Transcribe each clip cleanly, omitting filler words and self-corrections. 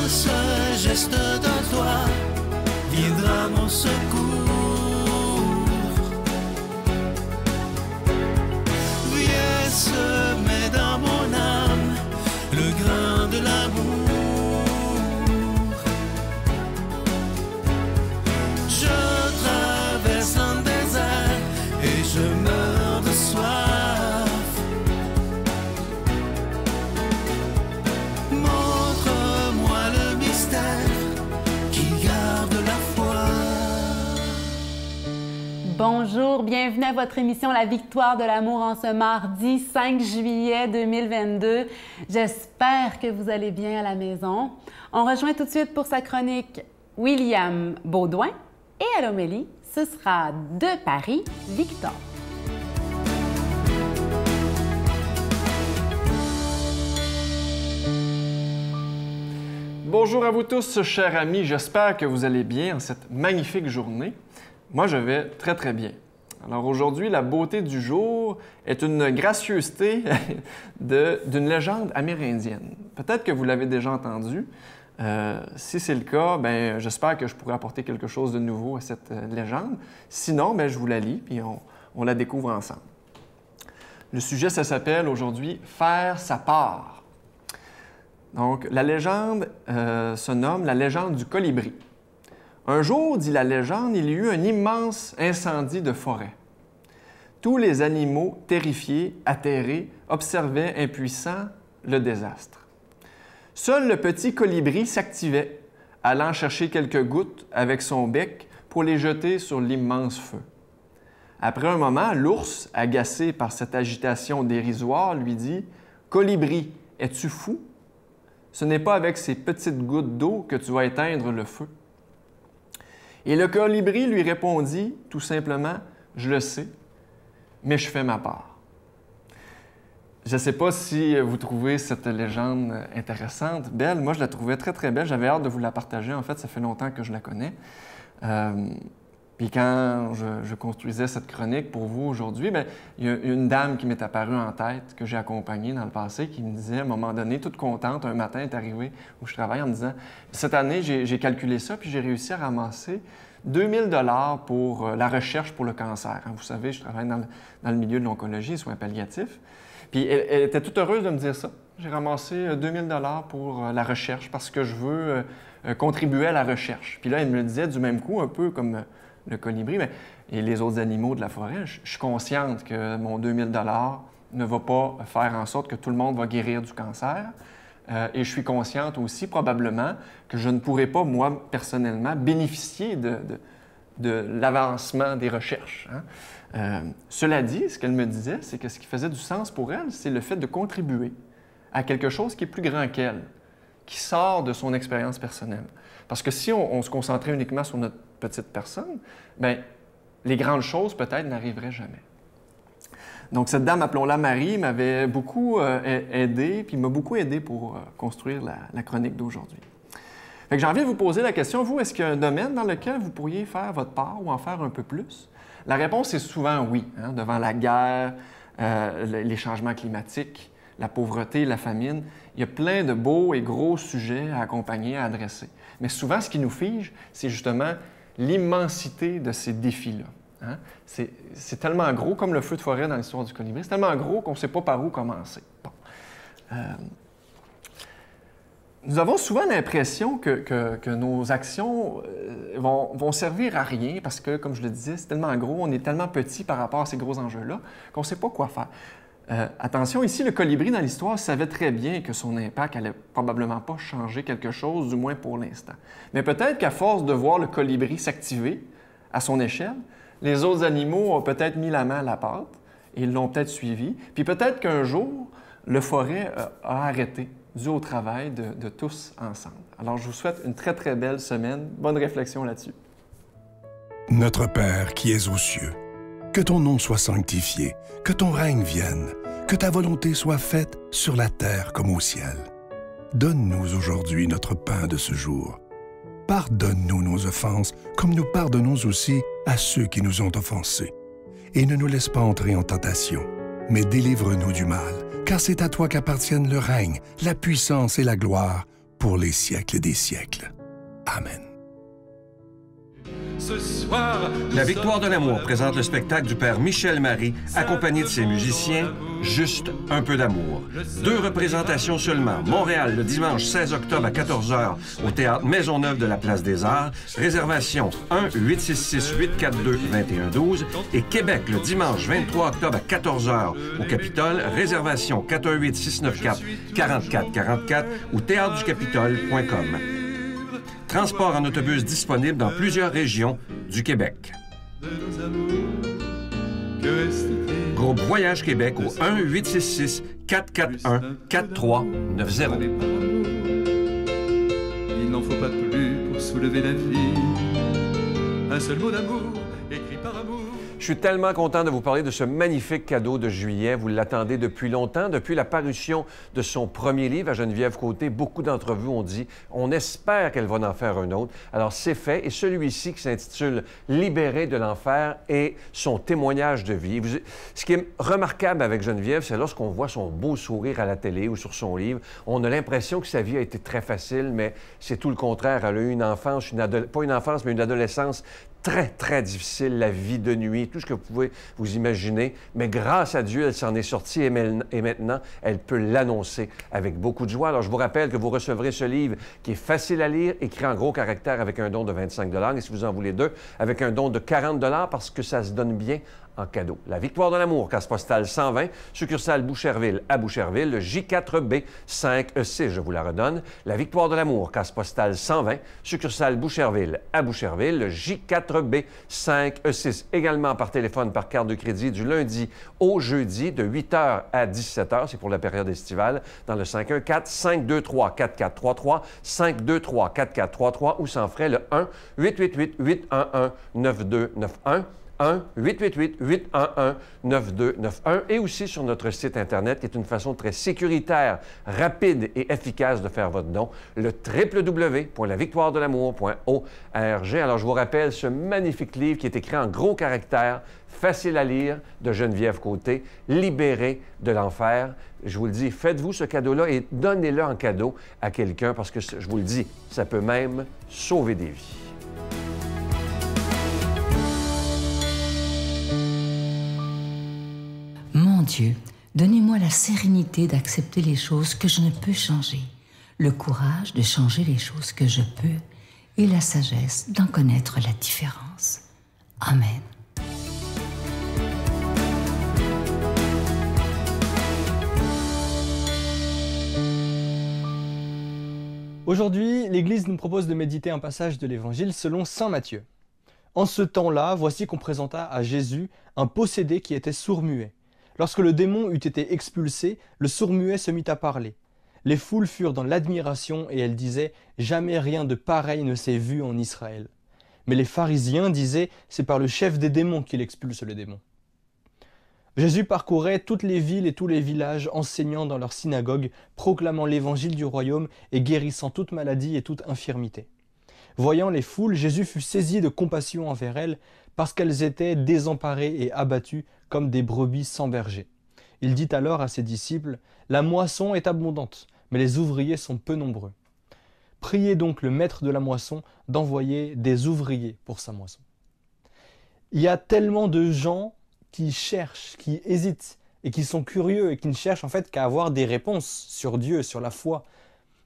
ce geste de toi viendra mon secours. Viens semer dans mon âme le grain de l'amour. Je traverse un désert et je meurs de soif. Montre-moi le mystère qui garde la foi. Bonjour, bienvenue à votre émission La Victoire de l'amour en ce mardi 5 juillet 2022. J'espère que vous allez bien à la maison. On rejoint tout de suite pour sa chronique William Baudouin et à l'homélie, ce sera de Paris, Victor. Bonjour à vous tous, chers amis. J'espère que vous allez bien en cette magnifique journée. Moi, je vais très, très bien. Alors aujourd'hui, la beauté du jour est une gracieuseté d'une légende amérindienne. Peut-être que vous l'avez déjà entendue. Si c'est le cas, ben, j'espère que je pourrai apporter quelque chose de nouveau à cette légende. Sinon, ben, je vous la lis et on la découvre ensemble. Le sujet, ça s'appelle aujourd'hui « Faire sa part ». Donc, la légende se nomme la légende du colibri. Un jour, dit la légende, il y eut un immense incendie de forêt. Tous les animaux, terrifiés, atterrés, observaient impuissants le désastre. Seul le petit colibri s'activait, allant chercher quelques gouttes avec son bec pour les jeter sur l'immense feu. Après un moment, l'ours, agacé par cette agitation dérisoire, lui dit « Colibri, es-tu fou? Ce n'est pas avec ces petites gouttes d'eau que tu vas éteindre le feu. » Et le colibri lui répondit tout simplement « Je le sais, mais je fais ma part. » Je ne sais pas si vous trouvez cette légende intéressante, belle. Moi, je la trouvais très, très belle. J'avais hâte de vous la partager. En fait, ça fait longtemps que je la connais. Puis quand je construisais cette chronique pour vous aujourd'hui, bien, il y a une dame qui m'est apparue en tête, que j'ai accompagnée dans le passé, qui me disait, à un moment donné, toute contente, un matin, est arrivée où je travaille en me disant « Cette année, j'ai calculé ça, puis j'ai réussi à ramasser 2000 $ pour la recherche pour le cancer. » Vous savez, je travaille dans le milieu de l'oncologie, soins palliatifs. Puis elle était toute heureuse de me dire ça. J'ai ramassé 2000 $ pour la recherche parce que je veux contribuer à la recherche. Puis là, elle me le disait du même coup, un peu comme le colibri et les autres animaux de la forêt. Je suis consciente que mon 2000 $ ne va pas faire en sorte que tout le monde va guérir du cancer. Et je suis consciente aussi, probablement, que je ne pourrai pas, moi, personnellement, bénéficier de l'avancement des recherches. Cela dit, ce qu'elle me disait, c'est que ce qui faisait du sens pour elle, c'est le fait de contribuer à quelque chose qui est plus grand qu'elle, qui sort de son expérience personnelle. Parce que si on se concentrait uniquement sur notre petite personne, bien, les grandes choses, peut-être, n'arriveraient jamais. Donc, cette dame, appelons-la Marie, m'avait beaucoup aidé, puis m'a beaucoup aidé pour construire la chronique d'aujourd'hui. Fait que j'ai envie de vous poser la question, vous, est-ce qu'il y a un domaine dans lequel vous pourriez faire votre part ou en faire un peu plus? La réponse est souvent oui, devant la guerre, les changements climatiques, la pauvreté, la famine. Il y a plein de beaux et gros sujets à accompagner, à adresser. Mais souvent, ce qui nous fige, c'est justement l'immensité de ces défis-là. C'est tellement gros, comme le feu de forêt dans l'histoire du colibri, c'est tellement gros qu'on ne sait pas par où commencer. Bon. Nous avons souvent l'impression que nos actions vont servir à rien parce que, comme je le disais, c'est tellement gros, on est tellement petit par rapport à ces gros enjeux-là qu'on ne sait pas quoi faire. Attention, ici, le colibri dans l'histoire savait très bien que son impact allait probablement pas changer quelque chose, du moins pour l'instant. Mais peut-être qu'à force de voir le colibri s'activer à son échelle, les autres animaux ont peut-être mis la main à la pâte et ils l'ont peut-être suivi. Puis peut-être qu'un jour, le forêt a arrêté dû au travail de tous ensemble. Alors, je vous souhaite une très, très belle semaine. Bonne réflexion là-dessus. Notre Père qui es aux cieux, que ton nom soit sanctifié, que ton règne vienne, que ta volonté soit faite sur la terre comme au ciel. Donne-nous aujourd'hui notre pain de ce jour. Pardonne-nous nos offenses, comme nous pardonnons aussi à ceux qui nous ont offensés. Et ne nous laisse pas entrer en tentation, mais délivre-nous du mal, car c'est à toi qu'appartiennent le règne, la puissance et la gloire, pour les siècles des siècles. Amen. Ce soir, La Victoire de l'amour présente le spectacle du père Michel Marie, accompagné de ses musiciens, Juste un peu d'amour. 2 représentations seulement. Montréal, le dimanche 16 octobre à 14h au Théâtre Maisonneuve de la Place des Arts. Réservation 1-866-842-2112. Et Québec, le dimanche 23 octobre à 14h au Capitole. Réservation 418-694-4444 ou théâtreducapitole.com. Transport en autobus disponible dans plusieurs régions du Québec. Groupe Voyage Québec au 1-866-441-4390. Il n'en faut pas plus pour soulever la vie. Un seul mot d'amour, écrit par amour. Je suis tellement content de vous parler de ce magnifique cadeau de Juillet. Vous l'attendez depuis longtemps, depuis la parution de son premier livre à Geneviève Côté. Beaucoup d'entre vous ont dit, on espère qu'elle va en faire un autre. Alors c'est fait, et celui-ci qui s'intitule « Libéré de l'enfer » est son témoignage de vie. Ce qui est remarquable avec Geneviève, c'est lorsqu'on voit son beau sourire à la télé ou sur son livre, on a l'impression que sa vie a été très facile, mais c'est tout le contraire. Elle a eu une enfance, pas une enfance, mais une adolescence très, très difficile, la vie de nuit, tout ce que vous pouvez vous imaginer. Mais grâce à Dieu, elle s'en est sortie et maintenant, elle peut l'annoncer avec beaucoup de joie. Alors, je vous rappelle que vous recevrez ce livre qui est facile à lire, écrit en gros caractères avec un don de 25 $, et si vous en voulez 2, avec un don de 40 $ parce que ça se donne bien en cadeau. La Victoire de l'amour, case postale 120, succursale Boucherville à Boucherville, le J4B 5E6, je vous la redonne. La Victoire de l'amour, case postale 120, succursale Boucherville à Boucherville, le J4B 5E6, également par téléphone, par carte de crédit, du lundi au jeudi, de 8h à 17h, c'est pour la période estivale, dans le 514-523-4433, 523-4433, ou sans frais, le 1-888-811-9291. 1-888-811-9291 et aussi sur notre site Internet, qui est une façon très sécuritaire, rapide et efficace de faire votre don, le www.lavictoiredelamour.org. Alors, je vous rappelle ce magnifique livre qui est écrit en gros caractères, facile à lire, de Geneviève Côté, Libéré de l'enfer. Je vous le dis, faites-vous ce cadeau-là et donnez-le en cadeau à quelqu'un parce que, je vous le dis, ça peut même sauver des vies. Mon Dieu, donnez-moi la sérénité d'accepter les choses que je ne peux changer, le courage de changer les choses que je peux et la sagesse d'en connaître la différence. Amen. Aujourd'hui, l'Église nous propose de méditer un passage de l'Évangile selon saint Matthieu. En ce temps-là, voici qu'on présenta à Jésus un possédé qui était sourd-muet. Lorsque le démon eut été expulsé, le sourd-muet se mit à parler. Les foules furent dans l'admiration et elles disaient « Jamais rien de pareil ne s'est vu en Israël ». Mais les pharisiens disaient « C'est par le chef des démons qu'il expulse le démon ». Jésus parcourait toutes les villes et tous les villages, enseignant dans leurs synagogues, proclamant l'évangile du royaume et guérissant toute maladie et toute infirmité. Voyant les foules, Jésus fut saisi de compassion envers elles, parce qu'elles étaient désemparées et abattues comme des brebis sans berger. Il dit alors à ses disciples, « La moisson est abondante, mais les ouvriers sont peu nombreux. Priez donc le maître de la moisson d'envoyer des ouvriers pour sa moisson. » Il y a tellement de gens qui cherchent, qui hésitent et qui sont curieux et qui ne cherchent en fait qu'à avoir des réponses sur Dieu, sur la foi.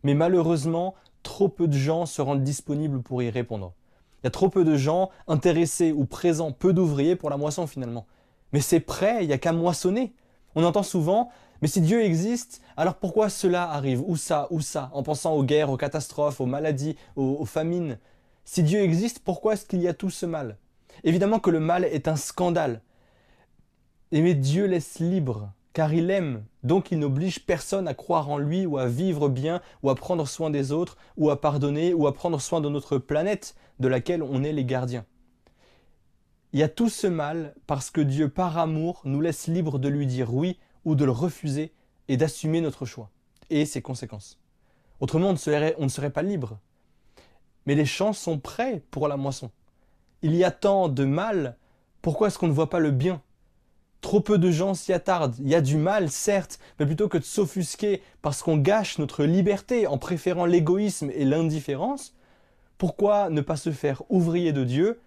Mais malheureusement, trop peu de gens se rendent disponibles pour y répondre. Il y a trop peu de gens intéressés ou présents, peu d'ouvriers pour la moisson finalement. Mais c'est prêt, il n'y a qu'à moissonner. On entend souvent, mais si Dieu existe, alors pourquoi cela arrive? Ou ça, en pensant aux guerres, aux catastrophes, aux maladies, aux famines. Si Dieu existe, pourquoi est-ce qu'il y a tout ce mal? Évidemment que le mal est un scandale. Mais Dieu laisse libre, car il aime, donc il n'oblige personne à croire en lui ou à vivre bien ou à prendre soin des autres ou à pardonner ou à prendre soin de notre planète de laquelle on est les gardiens. Il y a tout ce mal parce que Dieu, par amour, nous laisse libre de lui dire oui ou de le refuser et d'assumer notre choix et ses conséquences. Autrement, on ne serait pas libre. Mais les champs sont prêts pour la moisson. Il y a tant de mal, pourquoi est-ce qu'on ne voit pas le bien? Trop peu de gens s'y attardent. Il y a du mal, certes, mais plutôt que de s'offusquer parce qu'on gâche notre liberté en préférant l'égoïsme et l'indifférence, pourquoi ne pas se faire ouvrier de Dieu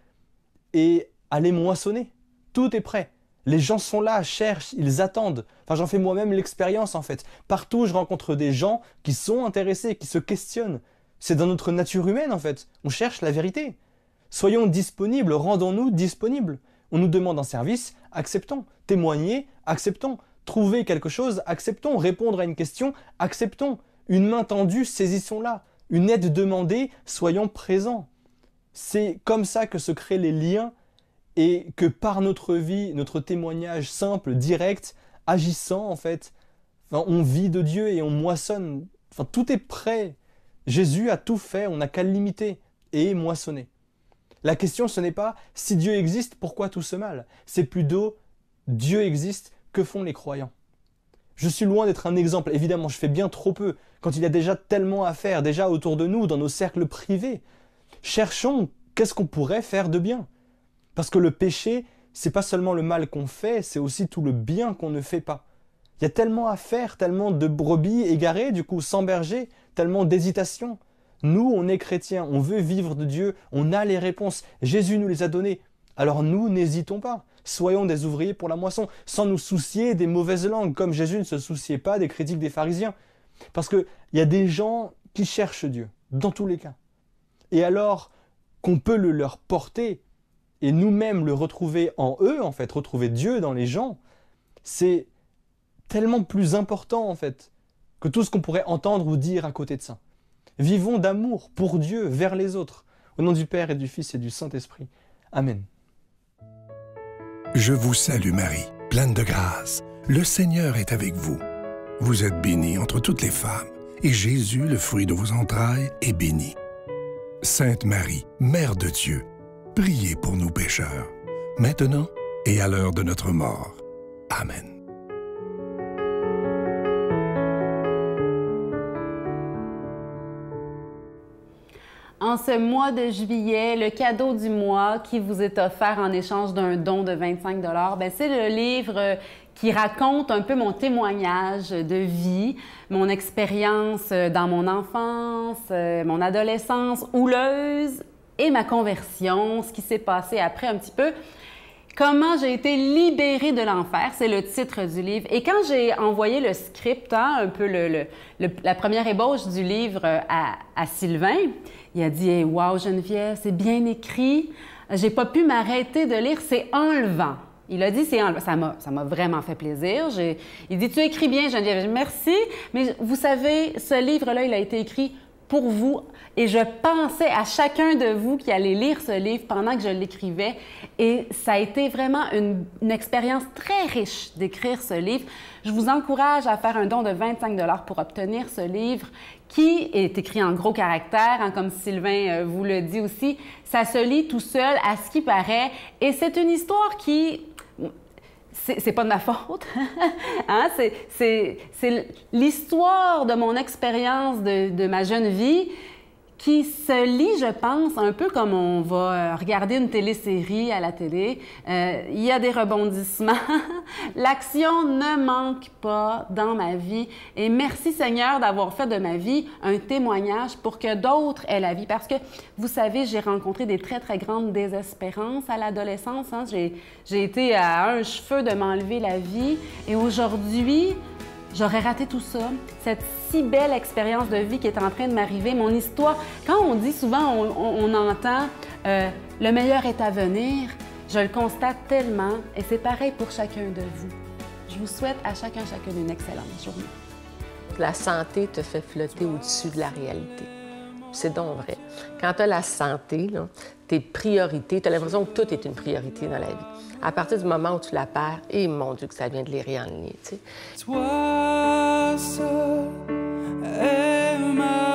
et aller moissonner? Tout est prêt. Les gens sont là, cherchent, ils attendent. Enfin, j'en fais moi-même l'expérience en fait. Partout, je rencontre des gens qui sont intéressés, qui se questionnent. C'est dans notre nature humaine en fait. On cherche la vérité. Soyons disponibles, rendons-nous disponibles. On nous demande un service, acceptons. Témoigner, acceptons. Trouver quelque chose, acceptons. Répondre à une question, acceptons. Une main tendue, saisissons-la. Une aide demandée, soyons présents. C'est comme ça que se créent les liens et que par notre vie, notre témoignage simple, direct, agissant en fait, on vit de Dieu et on moissonne. Enfin, tout est prêt. Jésus a tout fait, on n'a qu'à l'imiter et moissonner. La question, ce n'est pas si Dieu existe, pourquoi tout ce mal? C'est plutôt Dieu existe, que font les croyants? Je suis loin d'être un exemple, évidemment, je fais bien trop peu, quand il y a déjà tellement à faire, déjà autour de nous, dans nos cercles privés. Cherchons, qu'est-ce qu'on pourrait faire de bien? Parce que le péché, c'est pas seulement le mal qu'on fait, c'est aussi tout le bien qu'on ne fait pas. Il y a tellement à faire, tellement de brebis égarées, du coup sans berger, tellement d'hésitation. Nous, on est chrétiens, on veut vivre de Dieu, on a les réponses. Jésus nous les a données. Alors nous, n'hésitons pas. Soyons des ouvriers pour la moisson, sans nous soucier des mauvaises langues, comme Jésus ne se souciait pas des critiques des pharisiens. Parce qu'il y a des gens qui cherchent Dieu, dans tous les cas. Et alors qu'on peut le leur porter, et nous-mêmes le retrouver en eux, en fait, retrouver Dieu dans les gens, c'est tellement plus important, en fait, que tout ce qu'on pourrait entendre ou dire à côté de ça. Vivons d'amour pour Dieu, vers les autres. Au nom du Père et du Fils et du Saint-Esprit. Amen. Je vous salue Marie, pleine de grâce. Le Seigneur est avec vous. Vous êtes bénie entre toutes les femmes, et Jésus, le fruit de vos entrailles, est béni. Sainte Marie, Mère de Dieu, priez pour nous pécheurs, maintenant et à l'heure de notre mort. Amen. En ce mois de juillet, le cadeau du mois qui vous est offert en échange d'un don de 25 $, c'est le livre qui raconte un peu mon témoignage de vie, mon expérience dans mon enfance, mon adolescence houleuse et ma conversion, ce qui s'est passé après un petit peu. Comment j'ai été libérée de l'enfer, c'est le titre du livre. Et quand j'ai envoyé le script, un peu la première ébauche du livre à Sylvain, il a dit hey, « Wow, Geneviève, c'est bien écrit. J'ai pas pu m'arrêter de lire, c'est enlevant. » Il a dit « C'est enlevant. » Ça m'a vraiment fait plaisir. Il dit « Tu écris bien, Geneviève. » Merci. Mais vous savez, ce livre-là, il a été écrit pour vous. Et je pensais à chacun de vous qui allait lire ce livre pendant que je l'écrivais. Et ça a été vraiment une expérience très riche d'écrire ce livre. Je vous encourage à faire un don de 25 $ pour obtenir ce livre qui est écrit en gros caractères, comme Sylvain vous le dit aussi. Ça se lit tout seul, à ce qui paraît. Et c'est une histoire qui... C'est pas de ma faute, hein? C'est l'histoire de mon expérience de ma jeune vie qui se lit, je pense, un peu comme on va regarder une télésérie à la télé. Il y a des rebondissements. L'action ne manque pas dans ma vie. Et merci Seigneur d'avoir fait de ma vie un témoignage pour que d'autres aient la vie. Parce que, vous savez, j'ai rencontré des très, très grandes désespérances à l'adolescence. Hein? J'ai été à un cheveu de m'enlever la vie. Et aujourd'hui, j'aurais raté tout ça, cette si belle expérience de vie qui est en train de m'arriver, mon histoire. Quand on dit souvent, on entend « le meilleur est à venir », je le constate tellement et c'est pareil pour chacun de vous. Je vous souhaite à chacune une excellente journée. La santé te fait flotter au-dessus de la réalité. C'est donc vrai. Quand tu as la santé, là, tes priorités, tu as l'impression que tout est une priorité dans la vie. À partir du moment où tu la perds, et mon Dieu que ça vient de les réaligner, tu sais. Toi seul est ma